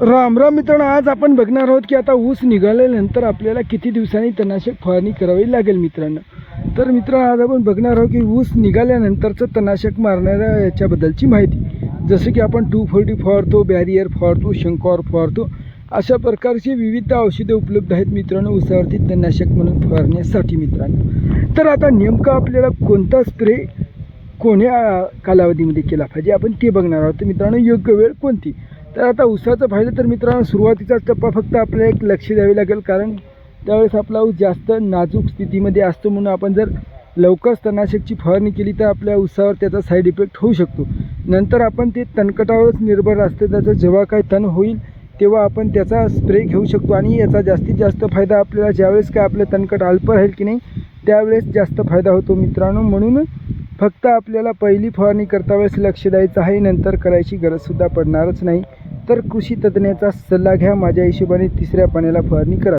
राम राम मित्रांनो, आज आपण बघणार आहोत की आता ऊस निघाल्यानंतर आपल्याला किती दिवसांनी तणनाशक फवारणी करावी लागेल मित्रांनो. तर मित्रांनो, आज आपण बघणार आहोत की ऊस निघाल्यानंतरचं तणनाशक मारणाऱ्या याच्याबद्दलची माहिती. जसं की आपण 240 फवारतो, बॅरियर फवारतो, शंकर फवारतो, अशा प्रकारची विविध औषधे उपलब्ध आहेत मित्रांनो ऊसावरती तणनाशक म्हणून फवारण्यासाठी मित्रांनो. तर आता नेमकं आपल्याला कोणता स्प्रे कोण्या कालावधीमध्ये केला पाहिजे आपण ते बघणार आहोत. तर मित्रांनो, योग्य वेळ कोणती. तर आता ऊसाचं पाहिलं तर मित्रांनो, सुरुवातीचा टप्पा फक्त आपल्याला एक लक्ष द्यावे लागेल, कारण त्यावेळेस आपला ऊस जास्त नाजूक स्थितीमध्ये असतो. म्हणून आपण जर लवकर तणनाशकची फवारणी केली तर आपल्या ऊसावर त्याचा साईड इफेक्ट होऊ शकतो. नंतर आपण ते तणकटावरच निर्भर असतं. त्याचं जेव्हा काही तण होईल तेव्हा आपण त्याचा स्प्रे घेऊ शकतो आणि याचा जास्तीत जास्त फायदा आपल्याला ज्यावेळेस काय आपलं तणकट अल्प राहील की नाही त्यावेळेस जास्त फायदा होतो मित्रांनो. म्हणून फक्त आपल्याला पहिली फवारणी करता वेळेस लक्ष द्यायचं आहे, नंतर करायची गरजसुद्धा पडणारच नाही. तर कृषी तज्ज्ञाचा सल्ला घ्या. माझ्या हिशोबाने तिसऱ्या पाण्याला फवारणी करा.